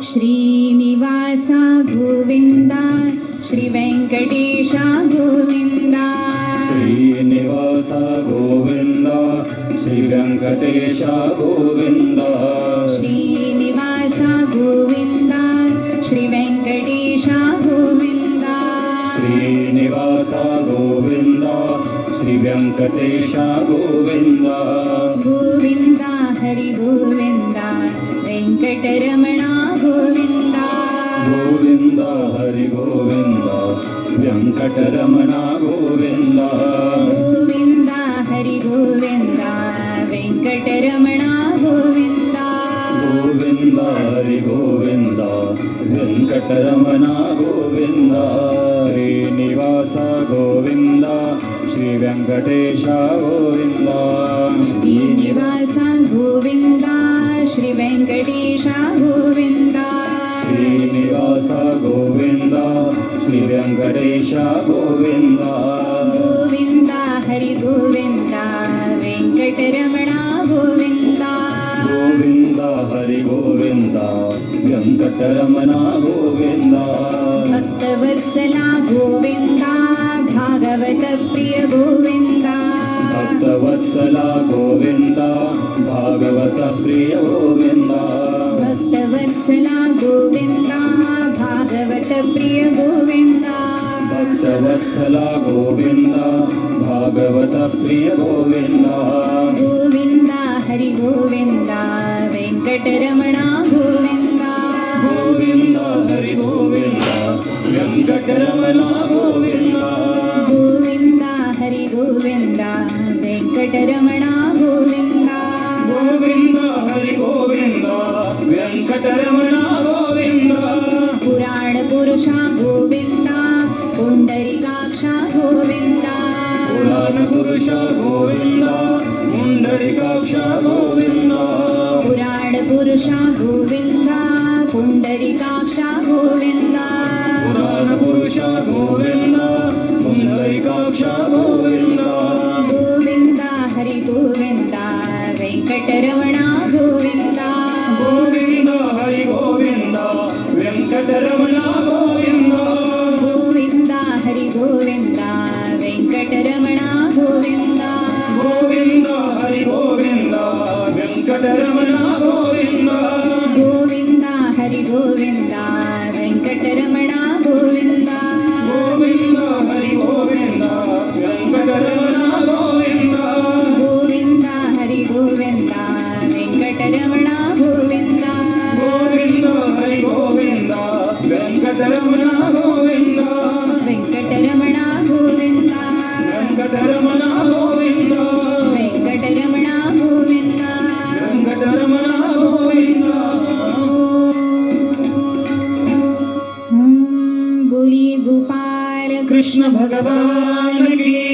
ಶ್ರೀನಿವಾಸ ಗೋವಿಂದ ಶ್ರೀ ವೆಂಕಟೇಶ ಗೋವಿಂದ ಶ್ರೀನಿವಾಸ ಗೋವಿಂದ ಶ್ರೀ ವೆಂಕಟೇಶ ಗೋವಿಂದ ಶ್ರೀನಿವಾಸ ಗೋವಿಂದ ಶ್ರೀ ವೆಂಕಟೇಶ ಗೋವಿಂದ ಶ್ರೀನಿವಾಸ ಗೋವಿಂದ ಶ್ರೀ ವೆಂಕಟೇಶ ಗೋವಿಂದ ಗೋವಿಂದ ಹರಿ ಗೋವಿಂದ ವೆಂಕಟರಮಣ ಗೋವಿಂದ ಗೋವಿಂದ ಹರಿ ಗೋವಿಂದ ವೆಂಕಟರಮಣ ಗೋವಿಂದ ಗೋವಿಂದ ಹರಿ ಗೋವಿಂದ ವೆಂಕಟರಮಣ ಗೋವಿಂದ ಗೋವಿಂದ ಹರಿ ಗೋವಿಂದ ವೆಂಕಟರಮಣ ಗೋವಿಂದ ಶ್ರೀನಿವಾಸ ಗೋವಿಂದ ಶ್ರೀ ವೆಂಕಟೇಶ ಗೋವಿಂದ ಶ್ರೀನಿವಾಸ ಗೋವಿಂದ ಶ್ರೀ ವೆಂಕಟೇಶ ಗೋವಿಂದ ಶ್ರೀನಿವಾಸ ಗೋವಿಂದ ಶ್ರೀ ವೆಂಕಟೇಶ ಗೋವಿಂದ ಗೋವಿಂದ ಹರಿ ಗೋವಿಂದ ವೆಂಕಟರಮಣ ಗೋವಿಂದ ಗೋವಿಂದ ಹರಿ ಗೋವಿಂದ ವೆಂಕಟರಮಣ ಗೋವಿಂದ ಭಕ್ತವತ್ಸಲ ಗೋವಿಂದ ಭಾಗವತ ಪ್ರಿಯ ಗೋವಿಂದ ಭಕ್ತವತ್ಸಲ ಗೋವಿಂದ ಭಾಗವತ ಪ್ರಿಯ ಗೋವಿಂದ ಭಕ್ತವತ್ಸಲ ಗೋವಿಂದ ಭಾಗವತ ಪ್ರಿಯ ಗೋವಿಂದ ಭಕ್ತವತ್ಸಲ ಗೋವಿಂದ ಭಾಗವತ ಪ್ರಿಯ ಗೋವಿಂದ ಗೋವಿಂದ ಹರಿ ಗೋವಿಂದ ವೆಂಕಟರಮಣ ಗೋವಿಂದ ಗೋವಿಂದ ಹರಿ ಗೋವಿಂದ ವೆಂಕಟರಮಣ ಗೋವಿಂದ ಗೋವಿಂದ ಹರಿ ಗೋವಿಂದ ವೆಂಕಟರಮಣ ಗೋವಿಂದ ಗೋವಿಂದ ಹರಿ ಗೋವಿಂದ ವೆಂಕಟರಮಣ ಗೋವಿಂದ ಪುರಾಣ ಪುರುಷ ಗೋವಿಂದ ಪುಂಡರಿಕಾಕ್ಷ ಗೋವಿಂದ ಪುರಾಣ ಪುರುಷ ಗೋವಿಂದ ಪುಂಡರಿಕಾಕ್ಷ ಗೋವಿಂದ ಪುರಾಣ ಪುರುಷ ಗೋವಿಂದ ಪುಂಡರಿಕಾಕ್ಷ ಗೋವಿಂದ ಪುರಾಣ ಪುರುಷ ಗೋವಿಂದ ಪುಂಡರಿಕಾಕ್ಷ ಗೋವಿಂದ ಗೋವಿಂದ ಹರಿ ಗೋವಿಂದ ವೆಂಕಟರಮಣ ಗೋವಿಂದ ಗೋವಿಂದ ಹರಿ ಗೋವಿಂದ ವೆಂಕಟರಮಣ ಗೋವಿಂದ ಗೋವಿಂದ ಹರಿ ಗೋವಿಂದ ವೆಂಕಟರಮಣ ಗೋವಿಂದ ಗೋವಿಂದ ಹರಿ ಗೋವಿಂದ ವೆಂಕಟರಮಣ ಗೋವಿಂದ ಗೋವಿಂದ ಹರಿ ಗೋವಿಂದ ವೆಂಕಟರಮಣ ಗೋವಿಂದ ಗೋವಿಂದ ಹರಿ ಗೋವಿಂದ ವೆಂಕಟರಮಣ ಗೋವಿಂದ ಗೋವಿಂದ ಹರಿ ಗೋವಿಂದ ವೆಂಕಟರಮಣ ಗೋವಿಂದ ಗೋವಿಂದ ಹರಿ ಗೋವಿಂದ ವೆಂಕಟರಮಣ ಗೋವಿಂದ ವೆಂಕಟರಮಣ ಗೋವಿಂದ ವೆಂಕಟರಮಣ ಗೋವಿಂದ ವೆಂಕಟರಮಣ ಗೋವಿಂದ ವೆಂಕಟರಮಣ ಗೋವಿಂದ बोलिए गोपाल कृष्ण भगवान की